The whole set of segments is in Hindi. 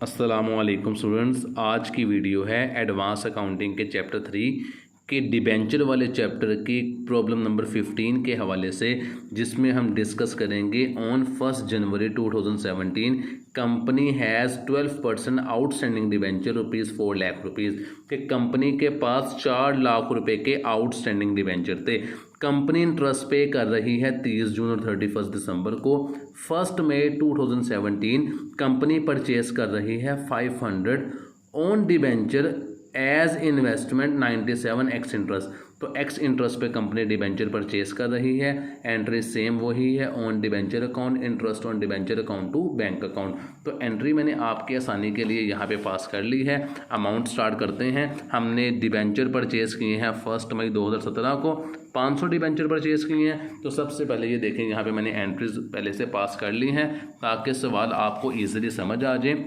अस्सलामुअलैकुम स्टूडेंट्स, आज की वीडियो है एडवांस अकाउंटिंग के चैप्टर 3 के डिबेंचर वाले चैप्टर की प्रॉब्लम नंबर 15 के हवाले से, जिसमें हम डिस्कस करेंगे on 1 January 2017 company has 12% outstanding debenture ₹4 lakh कि कंपनी के पास 4 लाख रुपए के आउटस्टैंडिंग डिबेंचर थे। कंपनी इंटरेस्ट पे कर रही है 30 जून और 31 दिसंबर को। 1 मई 2017 कंपनी परचेज कर रही है 500 on debenture as investment 97 ex interest. तो एक्स इंटरेस्ट पे कंपनी डिबेंचर परचेज कर रही है। एंट्री सेम वही है, on debenture account, interest on debenture account to bank account. तो एंट्री मैंने आपकी आसानी के लिए यहाँ पे पास कर ली है। अमाउंट स्टार्ट करते हैं। हमने डिबेंचर परचेज किए हैं 1 मई 2017 को, 500 डिबेंचर परचेज किए हैं। तो सबसे पहले ये देखें, यहाँ पे मैंने एंट्रीज पहले से पास कर ली हैं ताकि सवाल आपको ईजिली समझ आ जाए।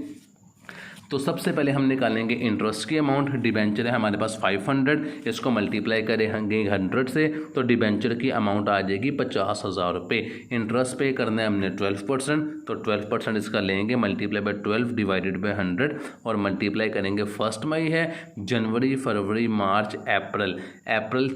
तो सबसे पहले हम निकालेंगे इंटरेस्ट की अमाउंट। डिबेंचर है हमारे पास 500, इसको मल्टीप्लाई करेंगे 100 से, तो डिबेंचर की अमाउंट आ जाएगी 50,000 रुपये। इंटरेस्ट पे करना है हमने 12%, तो 12% इसका लेंगे, मल्टीप्लाई बाय 12 डिवाइडेड बाय 100 और मल्टीप्लाई करेंगे। 1 मई है, जनवरी, फरवरी, मार्च, अप्रैल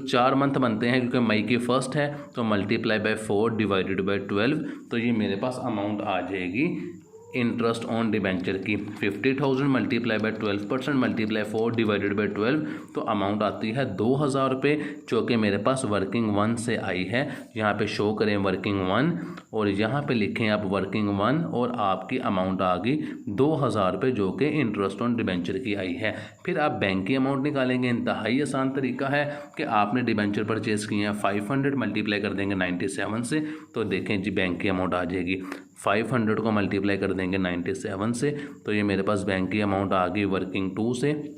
4 मंथ बनते हैं क्योंकि मई की 1 है, तो मल्टीप्लाई बाय 4 डिवाइडेड बाय 12। तो ये मेरे पास अमाउंट आ जाएगी इंटरेस्ट ऑन डिबेंचर की 50,000 multiply by 12% multiply 4 divided by 12, तो अमाउंट आती है 2,000 रुपये, जो कि मेरे पास वर्किंग 1 से आई है। यहाँ पे शो करें वर्किंग 1 और यहाँ पे लिखें आप वर्किंग 1 और आपकी अमाउंट आ गई 2,000 रुपये, जो कि इंटरेस्ट ऑन डिबेंचर की आई है। फिर आप बैंक की अमाउंट निकालेंगे। इंतहाई आसान तरीका है कि आपने डिबेंचर परचेज किए हैं 500, मल्टीप्लाई कर देंगे 97 से, तो देखें जी बैंक की अमाउंट आ जाएगी। 500 को मल्टीप्लाई कर देंगे 97 से, तो ये मेरे पास बैंक की अमाउंट आ गई वर्किंग 2 से।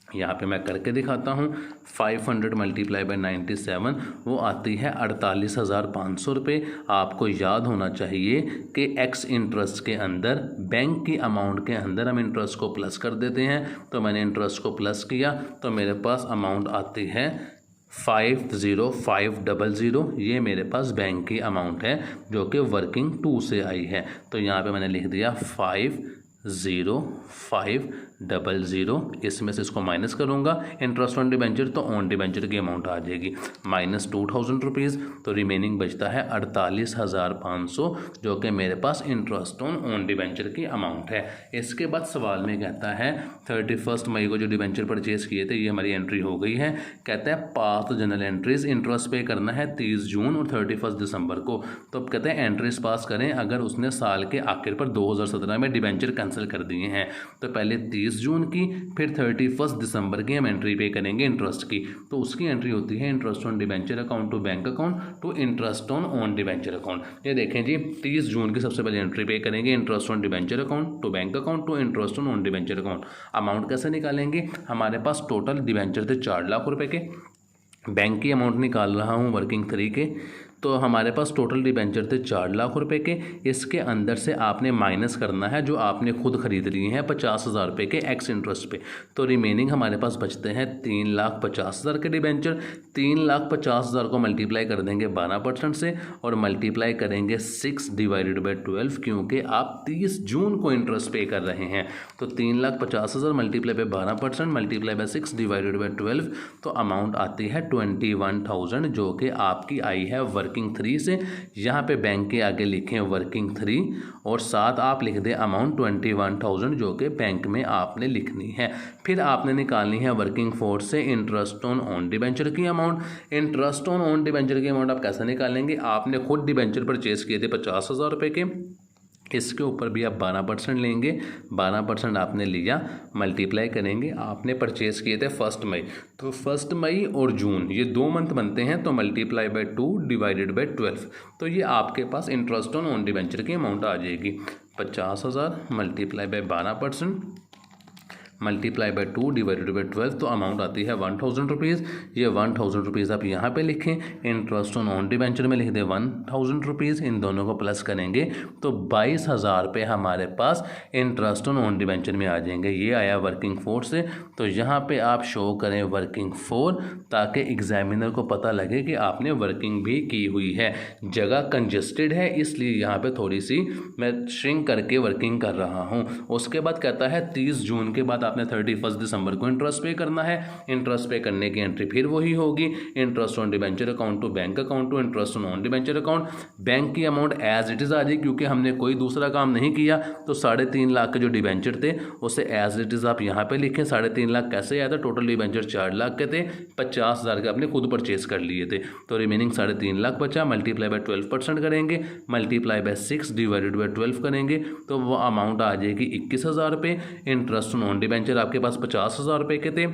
यहाँ पे मैं करके दिखाता हूँ। 500 मल्टीप्लाई बाय 97 वो आती है 48,500 रुपये। आपको याद होना चाहिए कि एक्स इंटरेस्ट के अंदर बैंक की अमाउंट के अंदर हम इंटरेस्ट को प्लस कर देते हैं। तो मैंने इंटरेस्ट को प्लस किया तो मेरे पास अमाउंट आती है 50,500। ये मेरे पास बैंक की अमाउंट है जो कि वर्किंग 2 से आई है। तो यहाँ पे मैंने लिख दिया 50,500। इसमें से इसको माइनस करूँगा इंटरेस्ट ऑन डिबेंचर, तो ऑन डिबेंचर की अमाउंट आ जाएगी -2,000 रुपीज़। तो रिमेनिंग बचता है 48,500, जो कि मेरे पास इंटरेस्ट ऑन डिबेंचर की अमाउंट है। इसके बाद सवाल में कहता है 31 मई को जो डिबेंचर परचेज किए थे, ये हमारी एंट्री हो गई है। कहता है पास जनरल एंट्रीज, इंटरेस्ट पे करना है 30 जून और 31 दिसंबर को। तो अब कहते हैं एंट्रीज पास करें अगर उसने साल के आखिर पर 2017 में डिबेंचर कैंसिल कर दिए हैं। तो पहले 30 जून की, फिर 31 दिसंबर की हम एंट्री पे करेंगे इंटरेस्ट की। तो उसकी एंट्री होती है interest on debenture account to bank account to interest on debenture account. ये देखें जी, 30 जून की सबसे पहले एंट्री पे करेंगे interest on debenture account to bank account to interest on debenture account. Amount कैसे निकालेंगे? हमारे पास टोटल डिबेंचर थे 4 लाख रुपए के, बैंक की अमाउंट निकाल रहा हूँ वर्किंग 3 के। तो हमारे पास टोटल डिबेंचर थे 4 लाख रुपए के। इसके अंदर से आपने माइनस करना है जो आपने खुद खरीद लिए हैं 50,000 रुपये के एक्स इंटरेस्ट पे। तो रिमेनिंग हमारे पास बचते हैं 3,50,000 के डिबेंचर। 3,50,000 को मल्टीप्लाई कर देंगे 12% से और मल्टीप्लाई करेंगे 6 डिवाइडेड बाई 12, क्योंकि आप 30 जून को इंटरेस्ट पे कर रहे हैं। तो 3,50,000 multiply by 12% multiply by 6 divided by 12, तो अमाउंट आती है 21,000, जो कि आपकी आई है वर्किंग 3 से। यहाँ पे बैंक के आगे लिखें वर्किंग 3 और साथ आप लिख दें अमाउंट 21,000, जो कि बैंक में आपने लिखनी है। फिर आपने निकालनी है वर्किंग 4 से इंटरेस्ट ऑन डिबेंचर की अमाउंट। इंटरेस्ट ऑन डिबेंचर की अमाउंट आप कैसे निकालेंगे? आपने खुद डिबेंचर परचेज किए थे 50,000 रुपये के, इसके ऊपर भी आप 12% लेंगे। 12% आपने लिया, मल्टीप्लाई करेंगे। आपने परचेज़ किए थे 1 मई, तो 1 मई और जून ये 2 मंथ बनते हैं, तो मल्टीप्लाई बाय 2 डिवाइडेड बाय 12, तो ये आपके पास इंटरेस्ट ऑन डिबेंचर की अमाउंट आ जाएगी 50,000 multiply by 12% multiply by 2 divided by 12, तो अमाउंट आती है 1000 रुपीज़। ये 1000 रुपीज़ आप यहाँ पे लिखें, इंटरेस्ट ऑन ओन डिबेंचर में लिख दें 1000 रुपीज़, इन दोनों को प्लस करेंगे तो 22,000 रुपये हमारे पास इंटरेस्ट ऑन ओन डिबेंचर में आ जाएंगे। ये आया वर्किंग फॉर से, तो यहाँ पे आप शो करें वर्किंग फॉर, ताकि एग्जामिनर को पता लगे कि आपने वर्किंग भी की हुई है। जगह कंजेस्टेड है इसलिए यहाँ पे थोड़ी सी मैं श्रिंक करके वर्किंग कर रहा हूँ। उसके बाद कहता है 30 जून के बाद आपने 31 दिसंबर को इंटरेस्ट पे करना है। इंटरेस्ट पे करने की एंट्री फिर वही होगी, interest on debenture account to bank account to interest on debenture account. Bank की अमाउंट एज इट इज़ आ जाएगी, क्योंकि हमने कोई दूसरा काम नहीं किया, तो 3.5 लाख के जो डिबेंचर थे उसे एज इट इज़ आप यहाँ पे लिखें। 3.5 लाख कैसे आया था, टोटल डिबेंचर 4 लाख के थे, 50,000 के आपने खुद परचेज कर लिए थे, तो रिमेनिंग 3.5 लाख बचा। मल्टीप्लाई बाय 12% करेंगे, मल्टीप्लाई बाय 6 डिवाइडेड बाय 12 करेंगे, तो वो अमाउंट आ जाएगी 21,000 रुपये। इंटरेस्ट ऑन डिबेंचर आपके पास 50,000 रुपये के थे,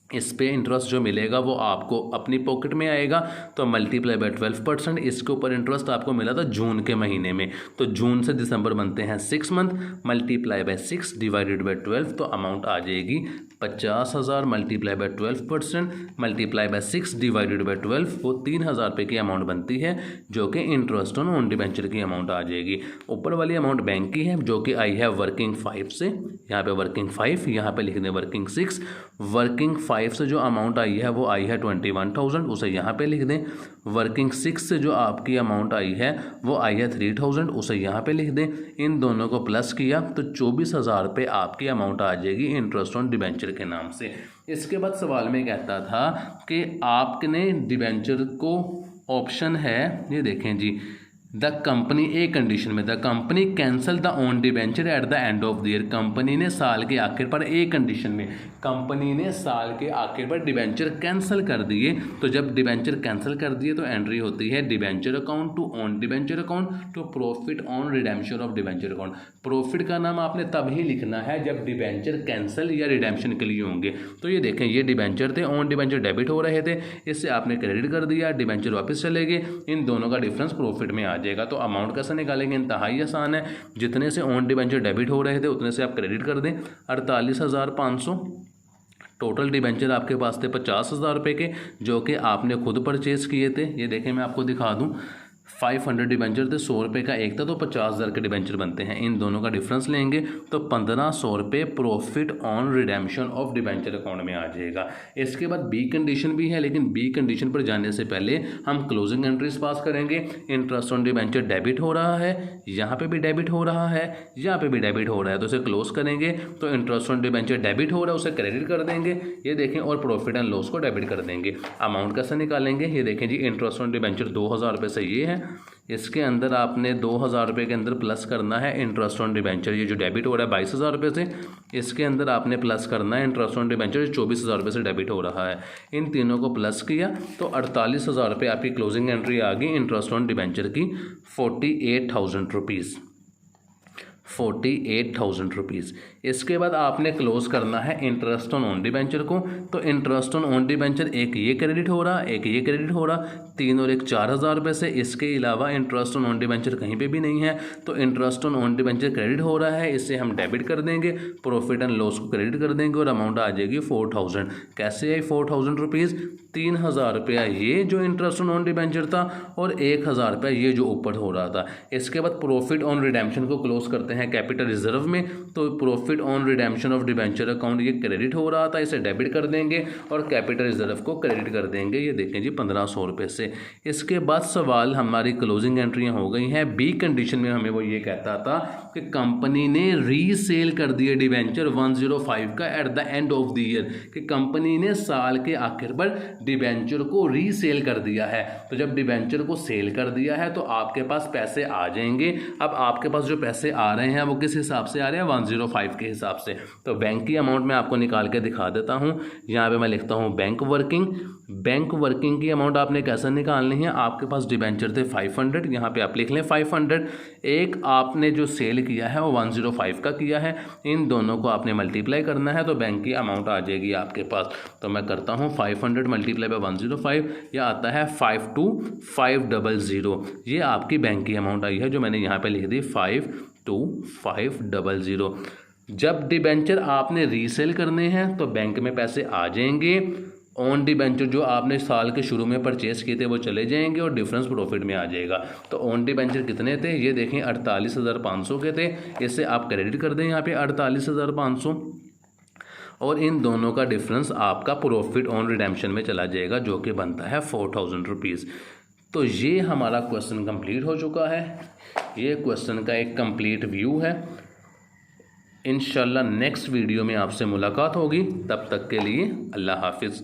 इस पे इंटरेस्ट जो मिलेगा वो आपको अपनी पॉकेट में आएगा, तो मल्टीप्लाई बाय 12%। इसके ऊपर इंटरेस्ट आपको मिला था जून के महीने में, तो जून से दिसंबर बनते हैं 6 month, multiply by 6 divided by 12, तो अमाउंट आ जाएगी 50,000 multiply by 12% multiply by 6 divided by 12, वो 3,000 रुपये की अमाउंट बनती है, जो कि इंटरेस्ट ऑन ओन डिबेंचर की अमाउंट आ जाएगी। ऊपर वाली अमाउंट बैंक की है जो कि आई है वर्किंग 5 से, यहाँ पे वर्किंग 5, यहाँ पे लिख दें वर्किंग 6। वर्किंग 5 से जो अमाउंट आई है वो आई है 21,000, उसे यहाँ पे लिख दें। वर्किंग 6 से जो आपकी अमाउंट आई है वो आई है 3,000, उसे यहाँ पे लिख दें। इन दोनों को प्लस किया तो 24,000 रुपये आपकी अमाउंट आ जाएगी इंटरेस्ट ऑन डिबेंचर के नाम से। इसके बाद सवाल में कहता था कि आपने डिबेंचर को ऑप्शन है, ये देखें जी, द कंपनी ए कंडीशन में the company cancel the own debenture at the end of the year. Company ने साल के आखिर पर, ए कंडीशन में कंपनी ने साल के आखिर पर डिबेंचर कैंसिल कर दिए, तो जब डिबेंचर कैंसिल कर दिए तो एंट्री होती है debenture account to own debenture account to profit on redemption of debenture account. Profit का नाम आपने तभी लिखना है जब डिबेंचर कैंसिल या रिडेम्पशन के लिए होंगे। तो ये देखें, ये डिबेंचर थे, ओन डिबेंचर डेबिट हो रहे थे, इससे आपने क्रेडिट कर दिया, डिबेंचर वापस चले गए, इन दोनों का डिफरेंस प्रॉफिट में आ जाएगा। तो अमाउंट कैसे निकालेंगे, इंतहाई आसान है। जितने से ओन डिबेंचर डेबिट हो रहे थे उतने से आप क्रेडिट कर दें, 48,500। टोटल डिबेंचर आपके पास थे 50,000 रुपये के, जो कि आपने खुद परचेज किए थे। ये देखें, मैं आपको दिखा दूं, 500 डिबेंचर थे, 100 रुपये का एक था, तो 50,000 के डिबेंचर बनते हैं। इन दोनों का डिफरेंस लेंगे तो 1,500 रुपये profit on redemption of debenture account में आ जाएगा। इसके बाद बी कंडीशन भी है, लेकिन बी कंडीशन पर जाने से पहले हम क्लोजिंग एंट्रीज पास करेंगे। इंटरेस्ट ऑन डिबेंचर डेबिट हो रहा है, यहाँ पे भी डेबिट हो रहा है, यहाँ पे भी डेबिट हो रहा है, तो इसे क्लोज करेंगे। तो इंटरेस्ट ऑन डिबेंचर डेबिट हो रहा है, उसे क्रेडिट कर देंगे, ये देखें, और प्रॉफिट एंड लॉस को डेबिट कर देंगे। अमाउंट कैसे निकालेंगे, ये देखें जी, इंटरेस्ट ऑन डिबेंचर 2,000 रुपये से ये है, इसके अंदर आपने 2,000 रुपये के अंदर प्लस करना है इंटरेस्ट ऑन डिबेंचर, ये जो डेबिट हो रहा है 22,000 रुपये से, इसके अंदर आपने प्लस करना है इंटरेस्ट ऑन डिबेंचर 24,000 रुपये से डेबिट हो रहा है। इन तीनों को प्लस किया तो 48,000 रुपये आपकी क्लोजिंग एंट्री आ गई इंटरेस्ट ऑन डिबेंचर की, 48,000 रुपीज़, 48,000 रुपीज़। इसके बाद आपने क्लोज करना है इंटरेस्ट ऑन ओन डिबेंचर को, तो इंटरेस्ट ऑन ओन डिबेंचर एक ये क्रेडिट हो रहा, एक ये क्रेडिट हो रहा, 3 और 1 4,000 रुपये से। इसके अलावा इंटरेस्ट ऑन ओन डिबेंचर कहीं पे भी नहीं है, तो interest on own debenture credit हो रहा है, इससे हम डेबिट कर देंगे, प्रॉफिट एंड लॉस को क्रेडिट कर देंगे, और अमाउंट आ जाएगी 4,000। कैसे आई 4,000 रुपीज़, 3,000 रुपया ये जो इंटरेस्ट ऑन ओन डिबेंचर था, और 1,000 रुपया ये जो ऊपर हो रहा था। इसके बाद प्रॉफिट ऑन रिडेम्पशन को क्लोज करते हैं कैपिटल रिजर्व में, तो profit on redemption of debenture account ये क्रेडिट हो रहा था, इसे डेबिट कर देंगे, और कैपिटल रिजर्व को क्रेडिट कर देंगे, ये देखें जी 1,500 रुपये से। इसके बाद सवाल हमारी क्लोजिंग एंट्रियां हो गई हैं। बी कंडीशन में हमें वो ये कहता था कि कंपनी ने रीसेल कर दिए डिबेंचर 105 का at the end of the year, कि कंपनी ने साल के आखिर पर डिबेंचर को रीसेल कर दिया है। तो जब डिबेंचर को सेल कर दिया है तो आपके पास पैसे आ जाएंगे। अब आपके पास जो पैसे आ रहे हैं वो किस हिसाब से आ रहे हैं, 105 के हिसाब से। तो बैंक की अमाउंट मैं आपको निकाल के दिखा देता हूँ। यहाँ पे मैं लिखता हूँ बैंक वर्किंग। बैंक वर्किंग की अमाउंट आपने कैसे निकालनी है, आपके पास डिबेंचर थे 500, यहाँ पे आप लिख लें 500। एक आपने जो सेल किया है वो 105 का किया है, इन दोनों को आपने मल्टीप्लाई करना है, तो बैंक की अमाउंट आ जाएगी आपके पास। तो मैं करता हूँ 500 मल्टीप्लाई बाय 105, यह आता है 52,500। ये आपकी बैंक की अमाउंट आई है जो मैंने यहाँ पे लिख दी 52,500। जब डिबेंचर आपने रीसेल करने हैं तो बैंक में पैसे आ जाएंगे। ऑन डिबेंचर जो आपने साल के शुरू में परचेस किए थे वो चले जाएंगे और डिफरेंस प्रॉफिट में आ जाएगा। तो ऑन डिबेंचर कितने थे, ये देखें 48,500 के थे। इससे आप क्रेडिट कर दें यहाँ पे 48,500 और इन दोनों का डिफरेंस आपका प्रॉफिट ऑन रिडेम्पशन में चला जाएगा, जो कि बनता है 4,000 रुपीज़। तो ये हमारा क्वेश्चन कंप्लीट हो चुका है। ये क्वेश्चन का एक कंप्लीट व्यू है। इंशाल्लाह नेक्स्ट वीडियो में आपसे मुलाकात होगी। तब तक के लिए अल्लाह हाफिज़।